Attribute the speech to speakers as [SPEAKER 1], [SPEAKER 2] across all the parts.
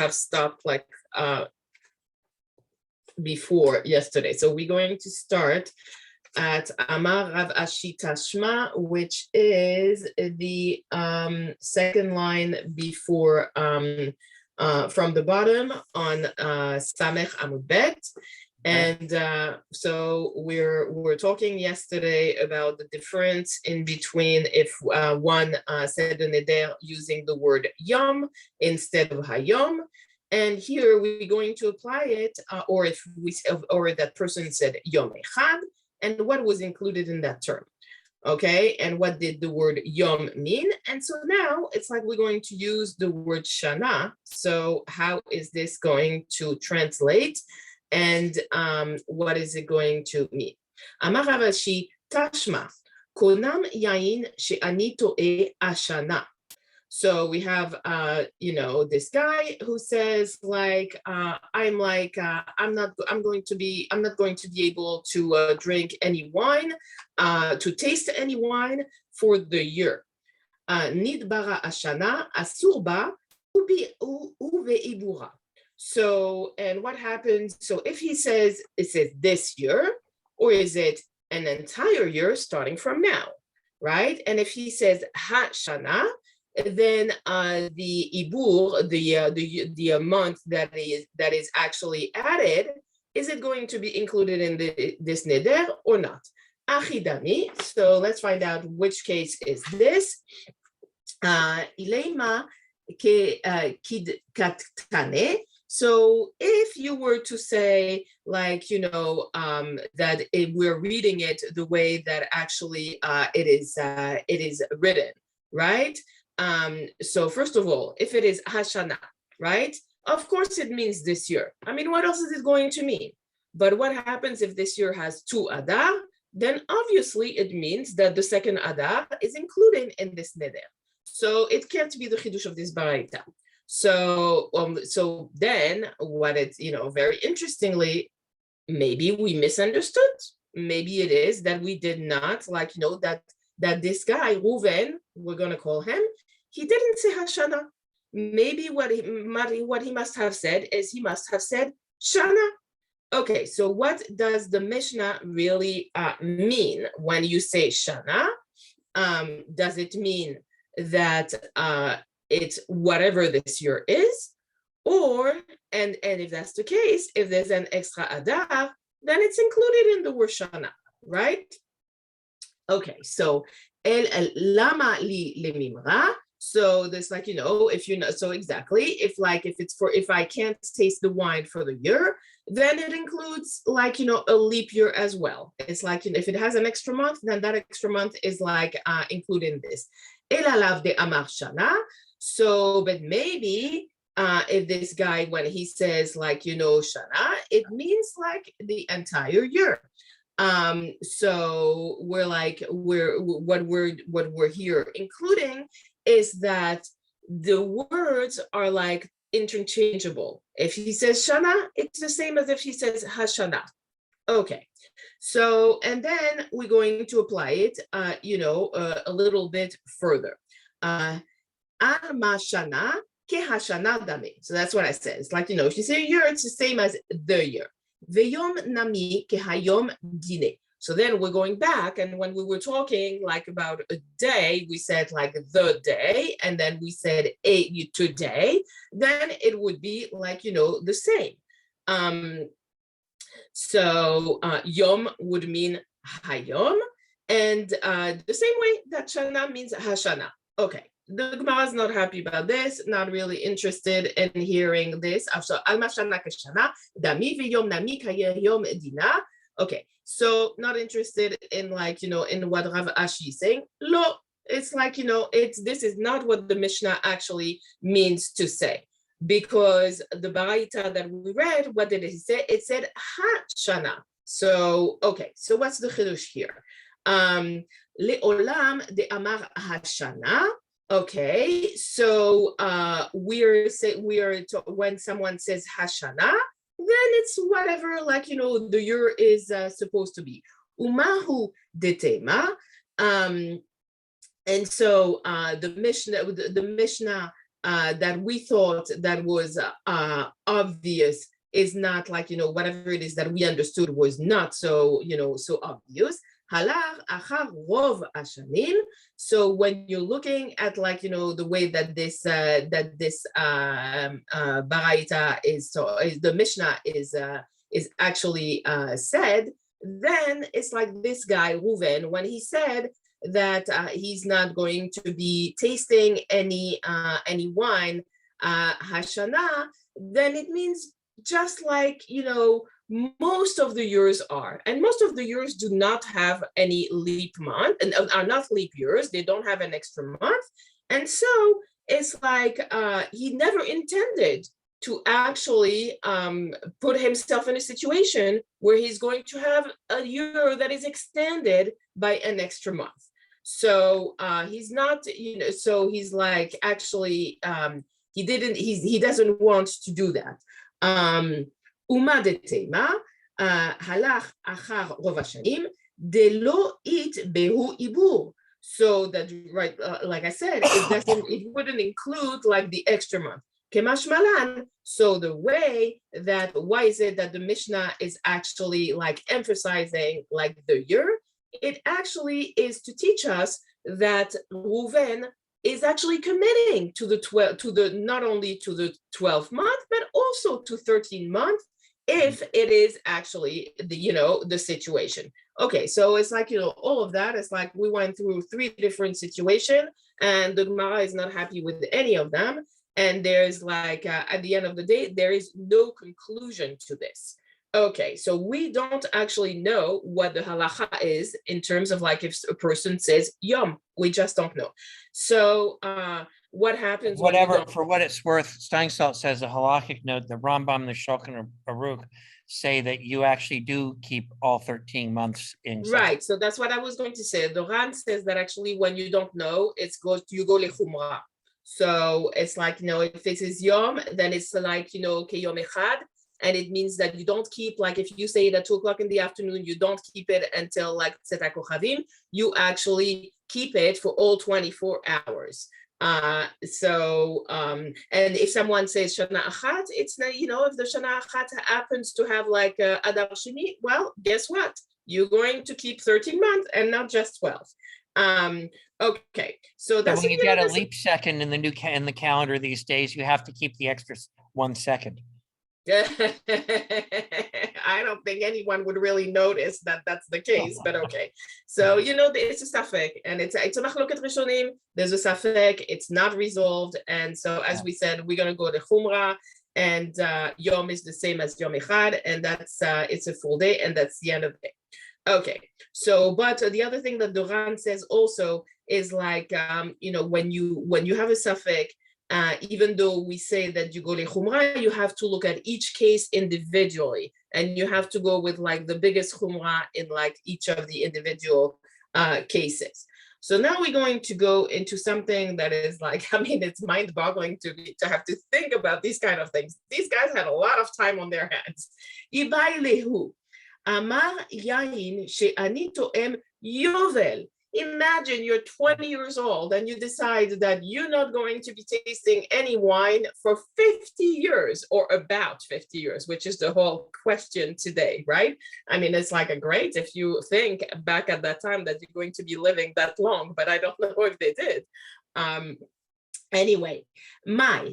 [SPEAKER 1] have stopped like before yesterday. So we're going to start at Amar Rav Ashi Tashma, which is the second line before from the bottom on Samech Amud Bet. And so we're talking yesterday about the difference in between if one said the neder using the word yom instead of hayom, and here we're going to apply it, or if we or that person said yom echad, and what was included in that term. Okay, and what did the word yom mean? And so now it's like we're going to use the word shana. So how is this going to translate? And what is it going to mean? Amar Rav Ashi Tashma, konam yain she'ani to'eh ashana. So we have, this guy who says like, I'm not going to be able to drink any wine, to taste any wine for the year. Nidbara ashana asurba uveibura. So, and what happens? So if he says, it says this year, or is it an entire year starting from now, right? And if he says ha-shana, then the ibur, the month that is actually added, is it going to be included in this neder or not? Achidami. So let's find out which case is this. Ileima ke kid katkane. So if you were to say, like, that we're reading it the way that actually it is written, right? So first of all, if it is Hashana, right? Of course it means this year. I mean, what else is it going to mean? But what happens if this year has 2 Adar? Then obviously it means that the second Adar is included in this neder. So it can't be the chidush of this baraita. So then what it's, very interestingly, maybe we misunderstood. Maybe it is that we did not, that this guy, Reuven, we're going to call him, he didn't say Hashana. Maybe what he must have said is he must have said Shana. Okay, so what does the Mishnah really mean when you say Shana? Does it mean that it's whatever this year is? Or, and if that's the case, if there's an extra Adar, then it's included in the word Shana, right? Okay, so el lama li lemimra. So there's so exactly, if I can't taste the wine for the year, then it includes a leap year as well. It's like, if it has an extra month, then that extra month is included in this. El alav de amar shana. So, but maybe if this guy, when he says shana, it means the entire year. So what we're here including is that the words are interchangeable. If he says shana, it's the same as if he says hashana. Okay, so and then we're going to apply it a little bit further. Al shana ke hashana dame. So that's what I said. It's if you say year, it's the same as the year. Veyom nami ke hayom dine. So then we're going back, and when we were talking about a day, we said the day, and then we said today, then it would be the same. So yom would mean hayom, and the same way that shana means hashana. Okay. The Gemara is not happy about this, not really interested in hearing this. Okay, so not interested in in what Rav Ashi is saying. Lo, it's this is not what the Mishnah actually means to say, because the Baraita that we read, what did it say? It said ha-shana. So okay, so what's the chidush here? Le'olam de amar ha-shana. Okay, so when someone says Hashana, then it's whatever the year is supposed to be. Umahu detema, and so the Mishnah that we thought that was obvious is not like, whatever it is that we understood was not so, so obvious. Halach achar rov hashanim. So when you're looking at like, the way that this baraita is, so the Mishnah is actually said, then it's like this guy, Reuven, when he said that he's not going to be tasting any wine Hashana, then it means just like, most of the years are. And most of the years do not have any leap month and are not leap years. They don't have an extra month. And so it's like he never intended to actually put himself in a situation where he's going to have a year that is extended by an extra month. So he's not, so he's like, actually, he doesn't want to do that. Uma de tema, halach achar rov hashanim, de lo it behu ibur. So that, right, like I said, it wouldn't include like the extra month. Kemash malan. So the way that, why is it that the Mishnah is actually like emphasizing like the year? It actually is to teach us that Reuven is actually committing to not only to the 12th month, but also to 13 months, if it is actually the situation. Okay, so it's like, all of that. It's like we went through 3 different situations, and the Gemara is not happy with any of them. And there's like, at the end of the day, there is no conclusion to this. Okay, so we don't actually know what the halacha is in terms of like if a person says yom, we just don't know. So what happens?
[SPEAKER 2] Whatever, for what it's worth, Steinsaltz says a halakhic note, the Rambam, the Shulchan Aruch say that you actually do keep all 13 months in.
[SPEAKER 1] Right, so that's what I was going to say. The Ran says that actually when you don't know, you go lechumra. So it's like, if it is yom, then it's like, keyom echad. And it means that you don't keep, like if you say it at 2:00 in the afternoon, you don't keep it until like Tzet HaKochavim, you actually keep it for all 24 hours. And if someone says Shana Achat, it's not, if the Shana Achat happens to have like Adar Sheni, well, guess what? You're going to keep 13 months and not just 12. Okay, so that's
[SPEAKER 2] when you get a leap second in the calendar these days, you have to keep the extra 1 second.
[SPEAKER 1] I don't think anyone would really notice that that's the case, but okay. So, it's a safek, and it's a machloket rishonim. There's a safek, it's not resolved. And so, as we said, we're going to go to Chumrah, and Yom is the same as Yom Echad, and that's, it's a full day, and that's the end of the day. Okay, so, but the other thing that Doran says also is like, when you have a safek, even though we say that you go lechumra, you have to look at each case individually, and you have to go with like the biggest chumra in like each of the individual cases. So now we're going to go into something that is like, it's mind-boggling to have to think about these kind of things. These guys had a lot of time on their hands. Ibai lehu, amar yain she'ani to'em yovel. Imagine you're 20 years old and you decide that you're not going to be tasting any wine for 50 years or about 50 years, which is the whole question today, right? It's like great if you think back at that time that you're going to be living that long, but I don't know if they did. Anyway,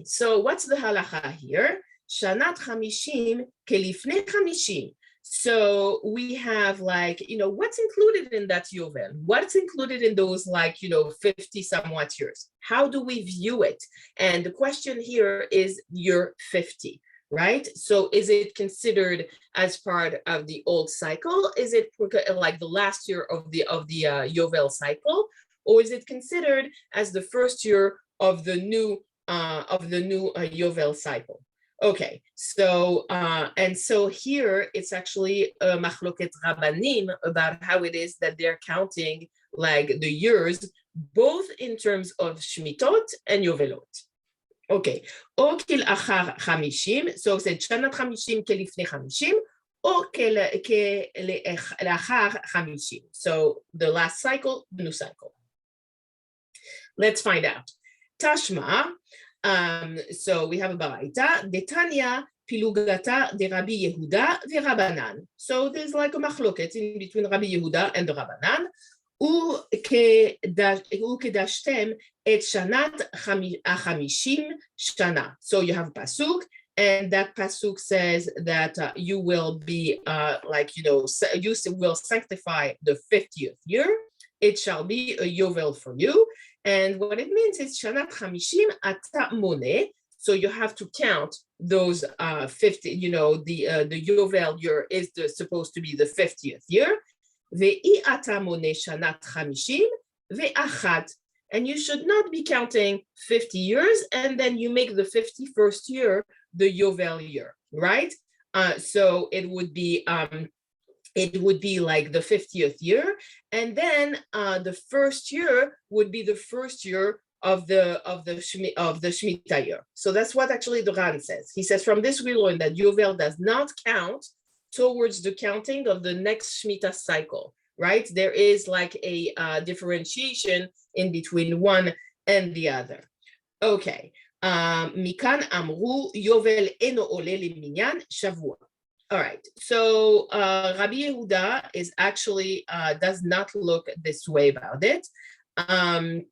[SPEAKER 1] so what's the halacha here? Shanat chamishim kelifnei chamishim. So we have like, what's included in that Yovel? What's included in those like, 50 somewhat years? How do we view it? And the question here is year 50, right? So is it considered as part of the old cycle? Is it like the last year of the Yovel cycle? Or is it considered as the first year of the new Yovel cycle? Okay, so and so here it's actually machloket rabbanim about how it is that they're counting like the years, both in terms of shmitot and yovelot. Okay, o kil achar chamishim, so c'est shanat chamishim kelifnei chamishim, o kelachar chamishim. So the last cycle, the new cycle. Let's find out. Tashma. So we have a baraita, Detanya, Pilugata de Rabbi Yehuda v'Rabanan. So there's like a machloket in between Rabbi Yehuda and the Rabbanan. Ukedashtem et shanat hamishim shana. So you have pasuk, and that pasuk says that you will be you will sanctify the 50th year. It shall be a yovel for you. And what it means is shanat hamishim ata moneh. So you have to count those 50, the yovel year is supposed to be the 50th year. Ve'i ata moneh shanat hamishim ve'achat. And you should not be counting 50 years and then you make the 51st year the yovel year, right? So it would be like the 50th year, and then the first year would be the first year of the Shemitah year. So that's what actually the Ran says. He says from this we learn that yovel does not count towards the counting of the next Shemitah cycle, right? There is like a differentiation in between one and the other. Okay. Mikan amru yovel eno ole leminyan shavua. All right, so Rabbi Yehuda is actually does not look this way about it. Okay,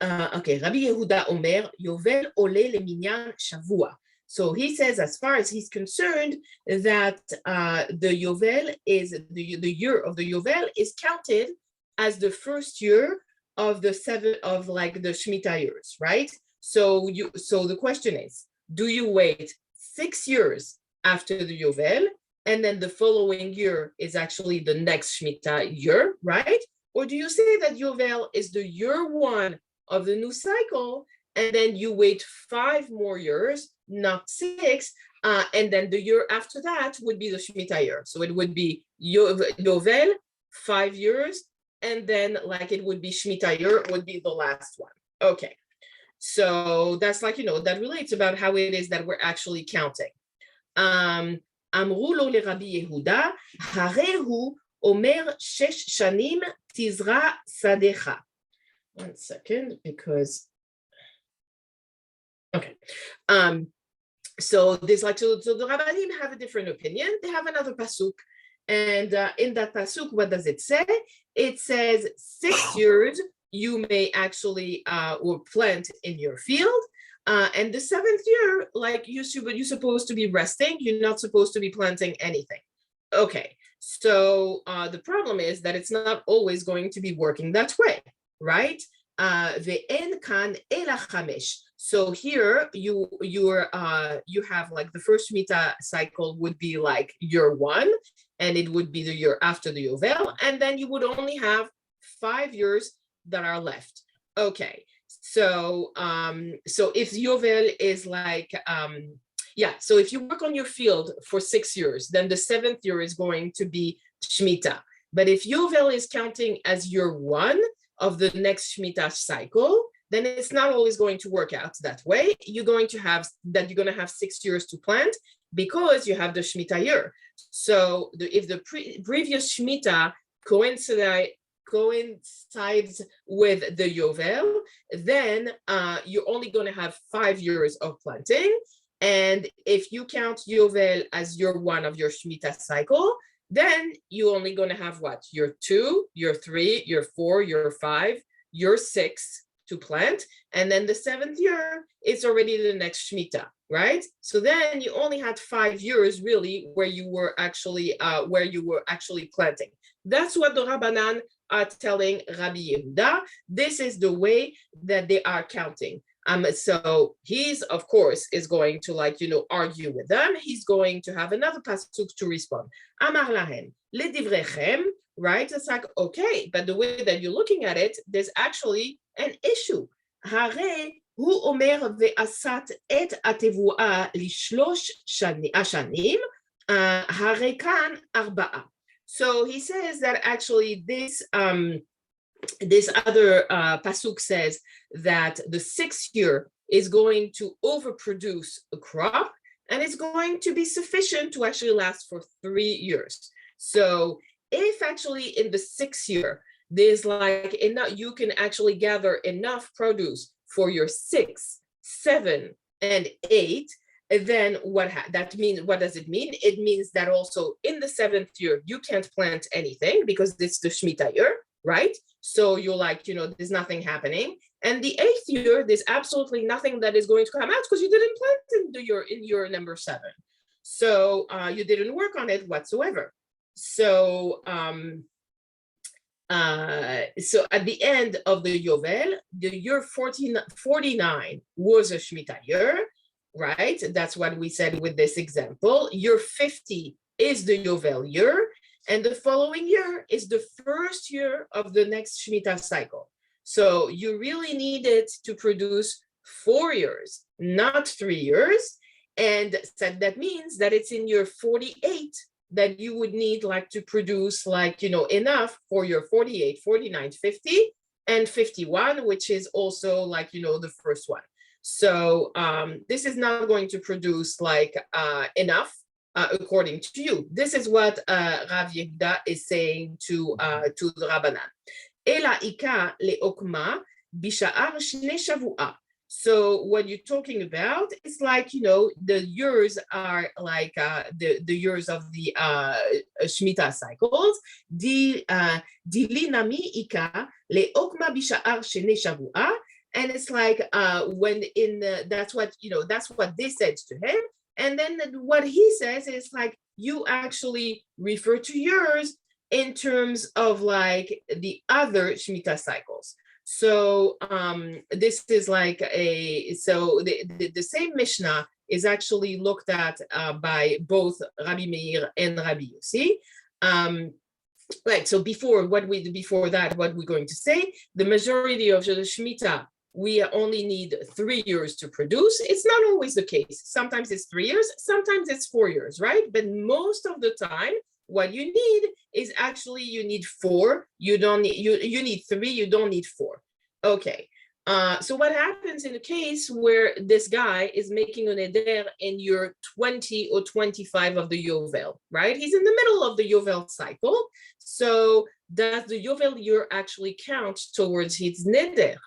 [SPEAKER 1] Rabbi Yehuda Omer Yovel ole leminyan shavua. So he says, as far as he's concerned, that the Yovel is the year of the Yovel is counted as the first year of the Shemitah years, right? So the question is, do you wait 6 years after the Yovel, and then the following year is actually the next Shemitah year, right? Or do you say that Yovel is the year one of the new cycle, and then you wait 5 more years, not 6, and then the year after that would be the Shemitah year. So it would be Yovel, 5 years, and then like it would be Shemitah year would be the last one. Okay. So that's like, that relates about how it is that we're actually counting. Amru lo le Rabbi Yehuda, harehu omer 6 shanim tizra sadecha. 1 second, because, okay. So there's like, so the Rabbanim have a different opinion. They have another pasuk. And in that pasuk, what does it say? It says 6 years you may actually or plant in your field. And the 7th year, like you're supposed to be resting. You're not supposed to be planting anything. Okay, so the problem is that it's not always going to be working that way, right? Ve'en kan ela chamesh. So here you have like the first Shemitah cycle would be like year 1, and it would be the year after the Yovel, and then you would only have 5 years that are left. Okay, so if Yovel is like so if you work on your field for 6 years, then the 7th year is going to be Shemitah. But if Yovel is counting as year 1 of the next Shemitah cycle, then it's not always going to work out that way. You're going to have 6 years to plant because you have the Shemitah year. So if the previous Shemitah coincides with the Yovel, then you're only going to have 5 years of planting. And if you count Yovel as year 1 of your Shemitah cycle, then you're only going to have what? Year 2, year 3, year 4, year 5, year 6 to plant. And then the 7th year, it's already the next Shemitah, right? So then you only had 5 years really where you were actually planting. That's what the Rabbanan are telling Rabbi Yehuda. This is the way that they are counting. So he's, of course, is going to argue with them. He's going to have another pasuk to respond. Amar lahem ledivrechem, right? It's like, okay, but the way that you're looking at it, there's actually an issue. Hare hu omer ve'asat et atevua lishlosh shanim, hare kan arba'a. So he says that actually this other pasuk says that the 6th year is going to overproduce a crop, and it's going to be sufficient to actually last for 3 years. So if actually in the 6th year there's like enough, you can actually gather enough produce for your 6, 7, and 8, then what does it mean? It means that also in the 7th year, you can't plant anything because it's the Shemitah year, right? So you're like, there's nothing happening. And the 8th year, there's absolutely nothing that is going to come out because you didn't plant in your number 7. So you didn't work on it whatsoever. So so at the end of the Yovel, the year 49 was a Shemitah year, right? That's what we said with this example. Year 50 is the Yovel year, and the following year is the first year of the next Shemitah cycle. So you really needed to produce 4 years, not 3 years. And so that means that it's in year 48 that you would need to produce enough for your 48, 49, 50, and 51, which is also the first one. So this is not going to produce enough according to you. This is what Rav Yehuda is saying to the Rabbanan. Ela ika leokma bisha'ar shnei shavua. So what you're talking about is the years are the years of the Shemitah cycles. Dilinami ika leokma bisha'ar shnei shavua. And it's when that's what they said to him. And then what he says is you actually refer to yours in terms of the other Shemitah cycles. So this is the same Mishnah is actually looked at by both Rabbi Meir and Rabbi Yossi. Right, so before what we're going to say, the majority of the Shemitah, we only need 3 years to produce. It's not always the case. Sometimes it's 3 years, sometimes it's 4 years, right? But most of the time, what you need is actually you need 4. You don't need you need 3. You don't need 4. Okay. So what happens in a case where this guy is making an neder in year 20 or 25 of the Yovel, right? He's in the middle of the Yovel cycle. So does the Yovel year actually count towards his neder?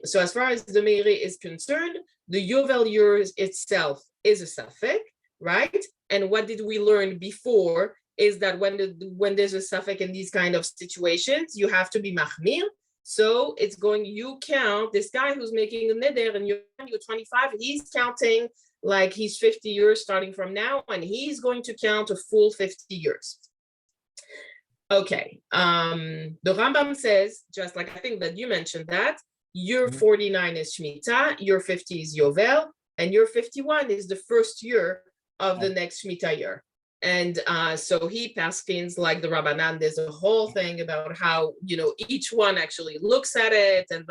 [SPEAKER 1] So as far as the Meiri is concerned, the Yovel year itself is a safek, right? And what did we learn before is that when there's a safek in these kind of situations, you have to be machmir. So you count this guy who's making a neder and you're 25, he's counting he's 50 years starting from now, and he's going to count a full 50 years. Okay, the Rambam says, just I think that you mentioned that, year 49 is Shemitah, year 50 is Yovel, and year 51 is the first year of the next Shemitah year. And so he paskins the Rabbanan. There's a whole thing about how, each one actually looks at it and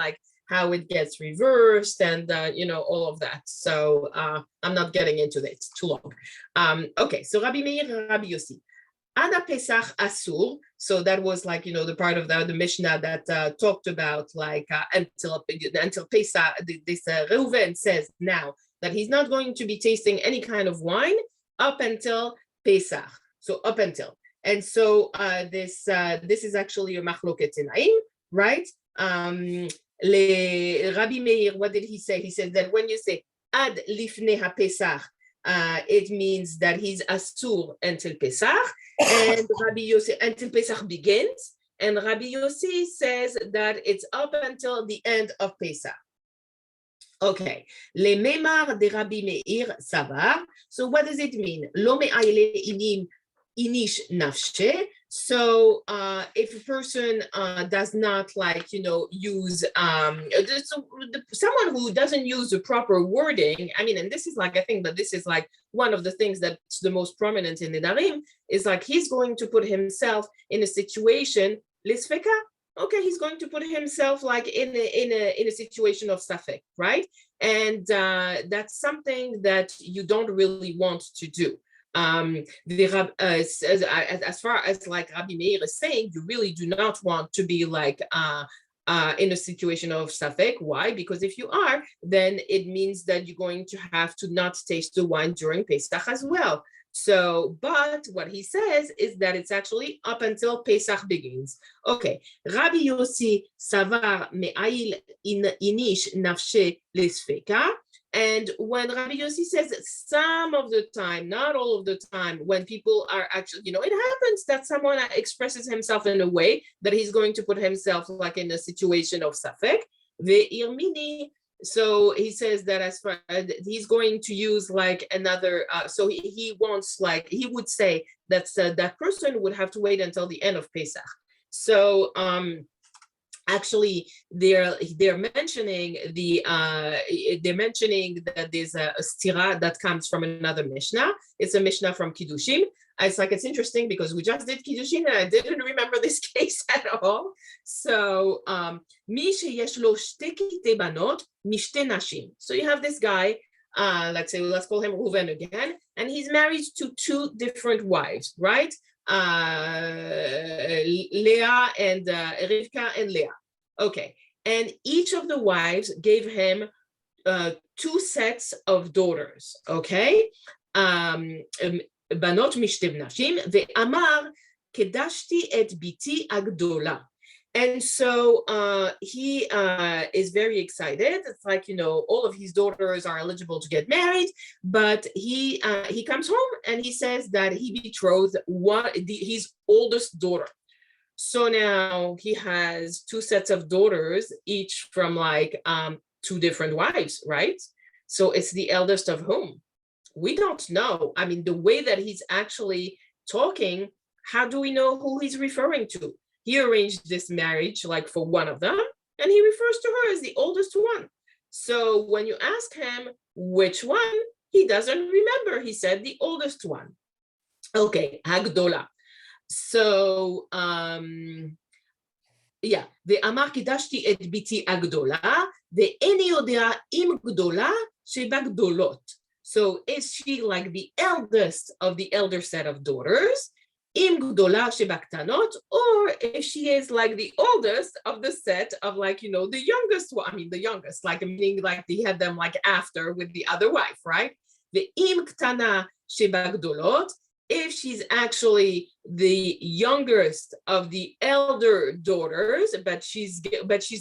[SPEAKER 1] how it gets reversed and, all of that. So I'm not getting into it, it's too long. Okay, so Rabbi Meir and Rabbi Yossi. Ada Pesach Asur, so that was the part of the Mishnah that talked about until Pesach. This Reuven says now that he's not going to be tasting any kind of wine up until Pesach. So up until, and so this is actually a machloket tanaim, right? Rabbi Meir, what did he say? He said that when you say ad lifnei haPesach, it means that he's asur until Pesach, and Rabbi Yossi until Pesach begins, and Rabbi Yossi says that it's up until the end of Pesach. Okay, le memar de Rabbi Meir savar. So what does it mean? Lo me'ayle inim inish nafshe. So if a person does not use someone who doesn't use the proper wording, and this is I think that this is one of the things that's the most prominent in Nedarim is he's going to put himself in a situation lisfeka. Okay, he's going to put himself in a situation of safek, right? And that's something that you don't really want to do. As far as Rabbi Meir is saying, you really do not want to be in a situation of safek. Why? Because if you are, then it means that you're going to have to not taste the wine during Pesach as well. So, but what he says is that it's actually up until Pesach begins. Okay, Rabbi Yossi savar me'ayil inish nafshe lesfeka. And when Rabbi Yossi says some of the time, not all of the time, when people are actually, it happens that someone expresses himself in a way that he's going to put himself like in a situation of safek, ve'irmini. So he says that as far as he's going to use like another, so he wants like, he would say that that person would have to wait until the end of Pesach. So actually they're mentioning that there's a stira that comes from another Mishnah. It's a Mishnah from Kiddushin. It's interesting because we just did Kiddushin and I didn't remember this case at all. So mi sheyesh lo shte kitei banot mishte nashim. So you have this guy, let's call him Reuven again, and he's married to two different wives, right? Leah and Rivka and Leah. Okay, and each of the wives gave him two sets of daughters. Okay, banot mishte nashim ve'amar kedashti et biti agdola. And so he is very excited. It's like, all of his daughters are eligible to get married, but he comes home and he says that he betrothed his oldest daughter. So now he has two sets of daughters, each from like two different wives, right? So it's the eldest of whom? We don't know. I mean, the way that he's actually talking, how do we know who he's referring to? He arranged this marriage like for one of them, and he refers to her as the oldest one. So when you ask him which one, he doesn't remember. He said the oldest one. Okay, Hagdola. So the Amar Kidashti et Biti Agdola, the Eni Yodea im Gdola sheba Gdolot. So is she like the eldest of the elder set of daughters? Im Gdola sheba Ktanot, or if she is like the oldest of the set of like, the youngest one, the youngest, like meaning like they had them like after with the other wife, right? The Im Ktana sheba Gdolot, if she's actually the youngest of the elder daughters, but she's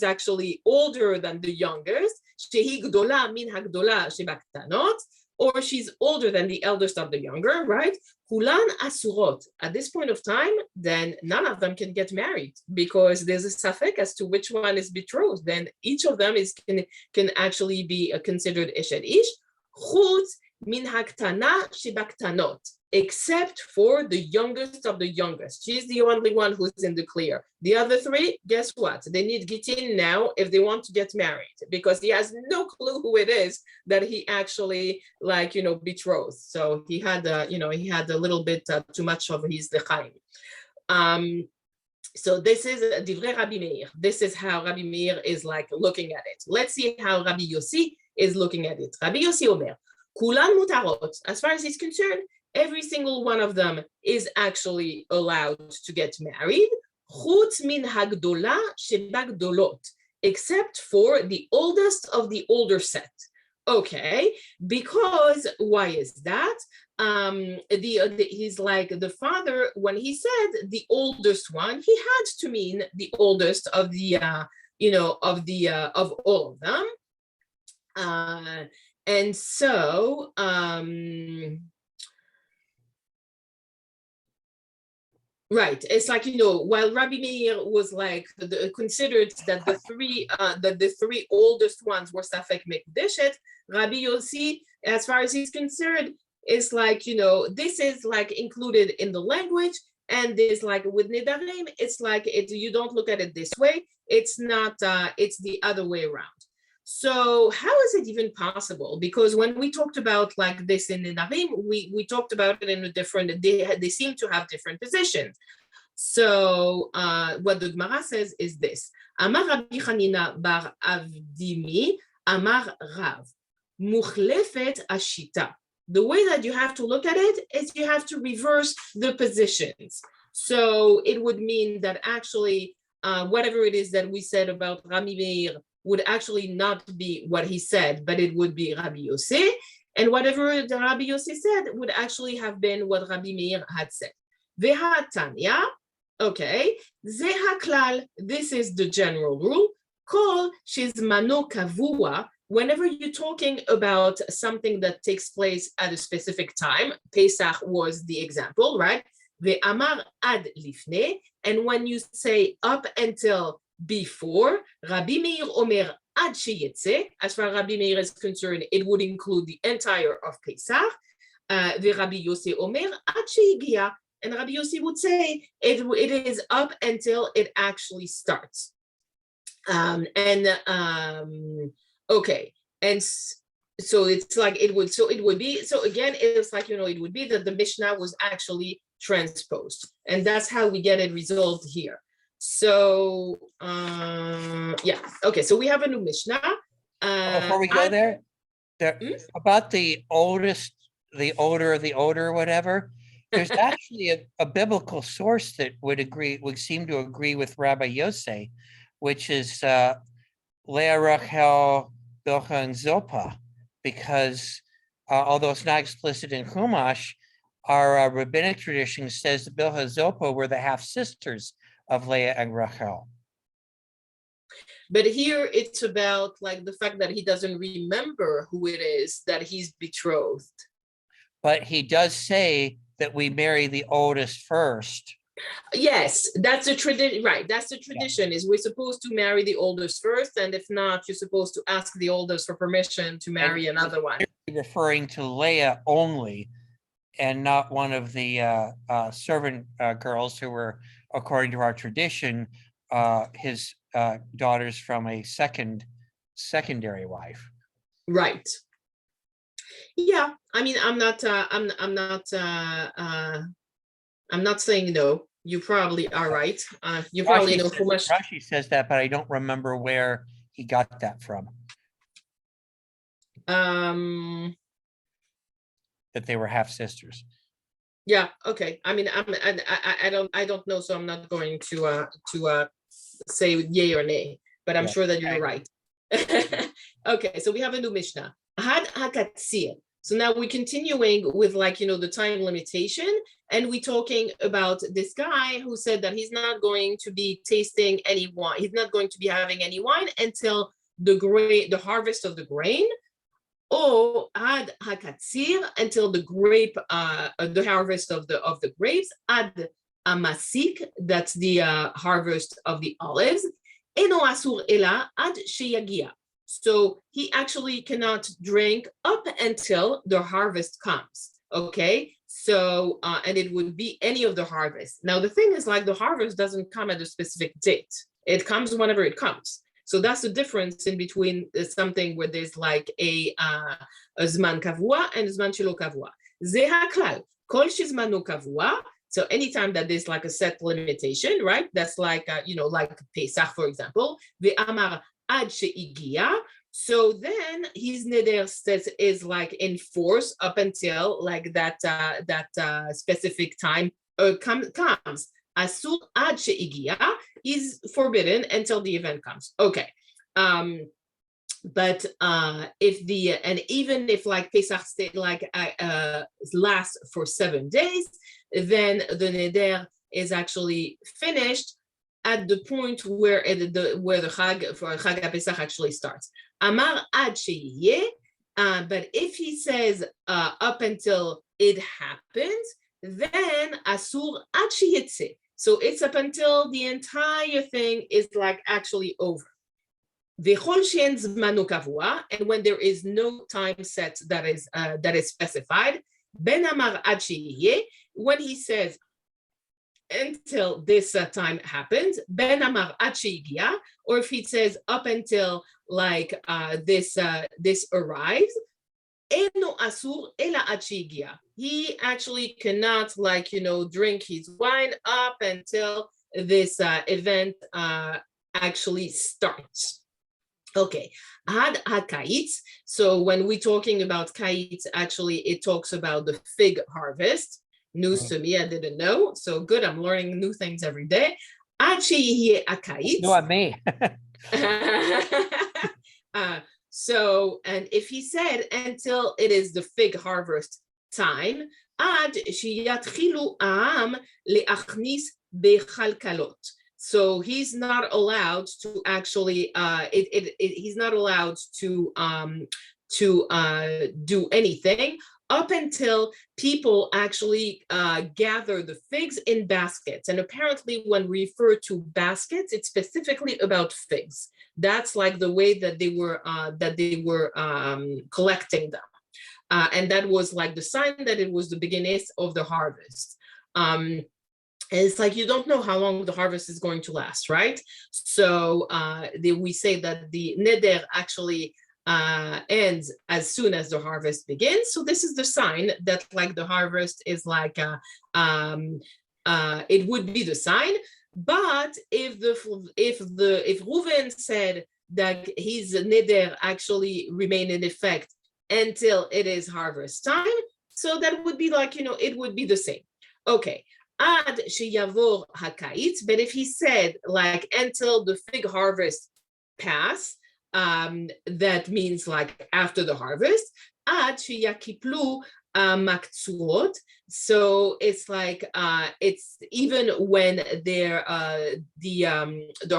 [SPEAKER 1] actually older than the youngest, shehi gdola min hagdola sheba ktanot, or she's older than the eldest of the younger, right? Kulan asurot. At this point of time, then none of them can get married because there's a safek as to which one is betrothed. Then each of them can actually be considered ish et ish. Chutz min haktana sheba ktanot, except for the youngest of the youngest. She's the only one who's in the clear. The other three, guess what? They need Gittin now if they want to get married, because he has no clue who it is that he actually betrothed. So he had a little bit too much of his lechaim. So this is Divrei Rabbi Meir. This is how Rabbi Meir is like looking at it. Let's see how Rabbi Yossi is looking at it. Rabbi Yossi Omer, Kulan mutarot. As far as he's concerned, every single one of them is actually allowed to get married, chutz min hagdola sheba gdolot, except for the oldest of the older set. Okay, because why is that? He's like the father, when he said the oldest one, he had to mean the oldest of the of all of them. And so right, it's like while Rabbi Meir was like considered that the three oldest ones were Safek Mekdeshet, Rabbi Yossi, as far as he's concerned, is like this is like included in the language, and there's like with Nedarim, it's like you don't look at it this way. It's not. It's the other way around. So how is it even possible? Because when we talked about like this in Nedarim, we talked about it in a different, they seem to have different positions. So what the Gemara says is this: Amar Rabbi Chanina bar Avdimi, Amar Rav, Muchlefet Ashita. The way that you have to look at it is you have to reverse the positions. So it would mean that actually whatever it is that we said about Rabbi Meir would actually not be what he said, but it would be Rabbi Yossi. And whatever the Rabbi Yossi said would actually have been what Rabbi Meir had said. Vehatanya, okay, ze haklal, this is the general rule. Kol shizmano kavua, whenever you're talking about something that takes place at a specific time, Pesach was the example, right? Ve'amar ad lifne, and when you say up until before, Rabbi Meir omer ad sheyetze, as far as Rabbi Meir is concerned, it would include the entire of Pesach. Rabbi Yossi omer ad sheyigia, and Rabbi Yossi would say it is up until it actually starts. Okay, and so it's like it would be, so again, it's like, it would be that the Mishnah was actually transposed, and that's how we get it resolved here. So yeah, okay, so we have a new Mishnah.
[SPEAKER 2] Before we go there, about the oldest, the older of the older, whatever, there's actually a biblical source that would seem to agree with Rabbi Yossi, which is Leah, Rachel, Bilhah, and Zilpah, because although it's not explicit in Chumash, our rabbinic tradition says that Bilhah and Zilpah were the half sisters of Leah and Rachel.
[SPEAKER 1] But here it's about like the fact that he doesn't remember who it is that he's betrothed.
[SPEAKER 2] But he does say that we marry the oldest first.
[SPEAKER 1] Yes, that's the tradition, right? That's the tradition, is we're supposed to marry the oldest first, and if not, you're supposed to ask the oldest for permission to marry another one.
[SPEAKER 2] Referring to Leah only, and not one of the servant girls who were, according to our tradition, his daughters from a secondary wife.
[SPEAKER 1] Right. Yeah, I mean, I'm not saying no. You probably are right. You probably know too much.
[SPEAKER 2] Rashi says that, but I don't remember where he got that from. That they were half sisters.
[SPEAKER 1] Yeah. Okay. I mean, I don't know, so I'm not going to say yay or nay. But I'm sure that you're right. Okay. So we have a new Mishnah. Had hakatzir. So now we're continuing with the time limitation, and we're talking about this guy who said that he's not going to be tasting any wine. He's not going to be having any wine until the harvest of the grain, or ad hakatzir, until the harvest of the grapes, ad amasik, that's the harvest of the olives, eno asur ela ad sheyagia. So he actually cannot drink up until the harvest comes. Okay, so and it would be any of the harvest. Now the thing is, the harvest doesn't come at a specific date. It comes whenever it comes. So that's the difference in between something where there's a zman kavua and zman shelo kavua. Ze haklal kol shizmano kavua. So anytime that there's a set limitation, right? That's like Pesach, for example. Ve'amar ad she'igia. So then his neder is in force up until that specific time comes. Asur ad she'igia is forbidden until the event comes. Okay. But even if Pesach stay lasts for 7 days, then the neder is actually finished at the point where the Chag for Chag HaPesach actually starts. Amar ad sheyeh, but if he says up until it happens, then asur ad sheyetze. So it's up until the entire thing is actually over. V'chol she'en zmano kavua, and when there is no time set that is specified, ben amar ad sheyeh, when he says until this time happens, ben amar ad she'igia, or if he says up until this arrives, eno asur ela ad she'igia. He actually cannot drink his wine up until this event actually starts. Okay, had hakaitz. So when we're talking about kaitz, actually it talks about the fig harvest. News to me, I didn't know. So good, I'm learning new things every day. Ad sheyeh hakaitz.
[SPEAKER 2] No, me.
[SPEAKER 1] So, and if he said until it is the fig harvest time, עד שיתחילו העם להכניס בכלכלות. So he's not allowed to actually, he's not allowed to do anything up until people actually gather the figs in baskets. And apparently when we refer to baskets, it's specifically about figs. That's like the way that they were collecting them. And that was like the sign that it was the beginning of the harvest. And it's like, you don't know how long the harvest is going to last, right? So we say that the neder actually ends as soon as the harvest begins. So this is the sign that like the harvest is like, it would be the sign. But if Reuven said that his neder actually remained in effect until it is harvest time, so that would be like, it would be the same. Okay. Ad sheyavor hakait, but if he said like until the fig harvest pass, that means like after the harvest, ad sheyakiplu maktzurot. So it's like it's even when the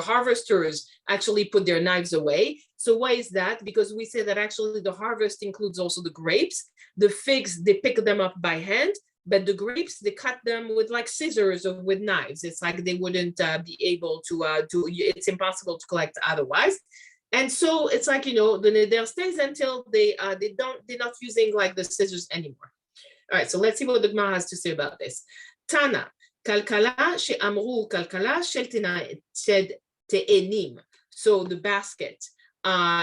[SPEAKER 1] harvesters actually put their knives away. So why is that? Because we say that actually the harvest includes also the grapes. The figs, they pick them up by hand, but the grapes, they cut them with like scissors or with knives. It's like they wouldn't be able to it's impossible to collect otherwise. And so it's like, the neder stays until they're not using like the scissors anymore. All right, so let's see what the Gemara has to say about this. Tana, kalkala she'amru kalkala shel te'enim. So the basket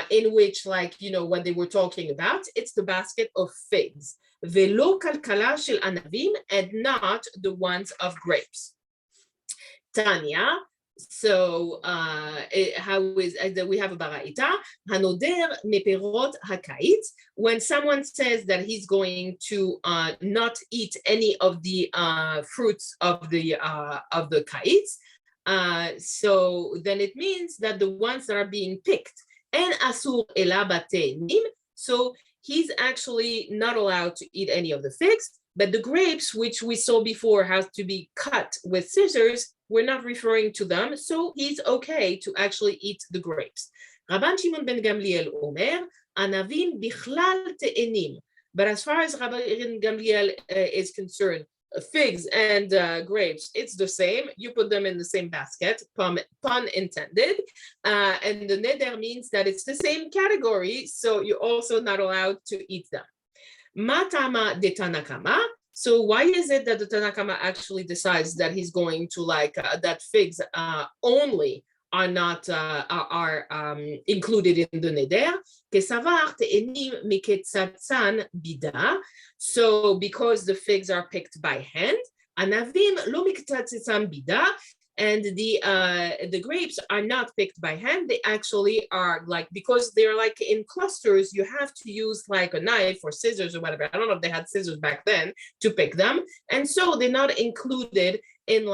[SPEAKER 1] in which, like, what they were talking about, it's the basket of figs. Velo kalkala shel anavim, and not the ones of grapes. Tanya. So how is that we have a baraita hanoder meperot hakait, when someone says that he's going to not eat any of the fruits of the kait, so then it means that the ones that are being picked and asur elabatenim, so he's actually not allowed to eat any of the figs, but the grapes, which we saw before, has to be cut with scissors. We're not referring to them, so he's okay to actually eat the grapes. Rabban Shimon ben Gamliel Omer, anavim bichlal te'enim. But as far as Rabban Gamliel is concerned, figs and grapes, it's the same. You put them in the same basket, pun intended. And the neder means that it's the same category, so you're also not allowed to eat them. Matama de Tanakama. So why is it that the Tanakama actually decides that he's going to that figs only are not included in the neder? Kesavar te'enim miketzatzan bida. So because the figs are picked by hand, anavim lo miketzatzan bida, and the grapes are not picked by hand. They actually are because they're like in clusters, you have to use like a knife or scissors or whatever. I don't know if they had scissors back then to pick them. And so they're not included in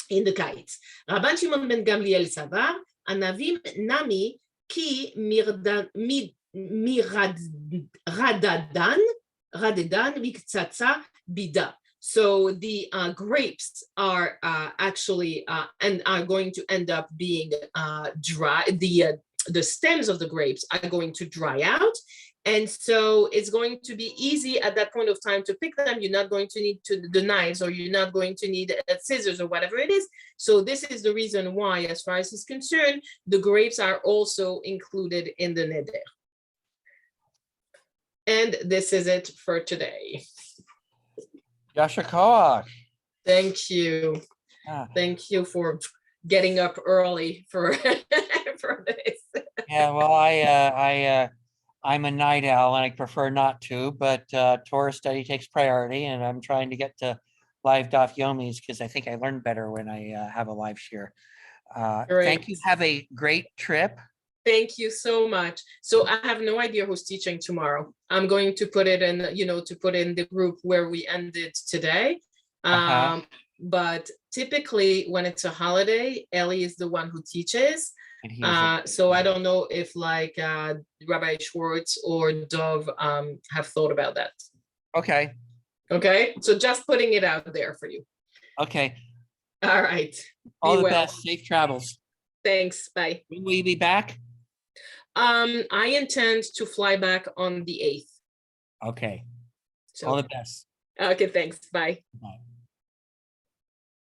[SPEAKER 1] in the kites. Rabban Shimon ben Gamliel savar, anavim nami ki radadan miktsatsa bida. So the grapes are actually and are going to end up being dry. The stems of the grapes are going to dry out, and so it's going to be easy at that point of time to pick them. You're not going to need the knives, or you're not going to need scissors or whatever it is. So this is the reason why, as far as is concerned, the grapes are also included in the neder. And this is it for today.
[SPEAKER 2] Yasher Koach.
[SPEAKER 1] Thank you. Thank you for getting up early for this.
[SPEAKER 2] Yeah, well, I'm a night owl and I prefer not to, but Torah study takes priority, and I'm trying to get to live Daf Yomis because I think I learn better when I have a live share. Thank you. Have a great trip.
[SPEAKER 1] Thank you so much. So I have no idea who's teaching tomorrow. I'm going to put it in, to put in the group where we ended today. But typically when it's a holiday, Ellie is the one who teaches.
[SPEAKER 2] And he's
[SPEAKER 1] So I don't know if like Rabbi Schwartz or Dov have thought about that.
[SPEAKER 2] okay.
[SPEAKER 1] Okay, so just putting it out there for you.
[SPEAKER 2] Okay.
[SPEAKER 1] All right.
[SPEAKER 2] All
[SPEAKER 1] Be
[SPEAKER 2] the
[SPEAKER 1] well.
[SPEAKER 2] best. Safe travels.
[SPEAKER 1] Thanks. Bye.
[SPEAKER 2] When will you be back?
[SPEAKER 1] I intend to fly back on the 8th.
[SPEAKER 2] Okay.
[SPEAKER 1] So
[SPEAKER 2] All the best.
[SPEAKER 1] okay, thanks. Bye.
[SPEAKER 2] Bye.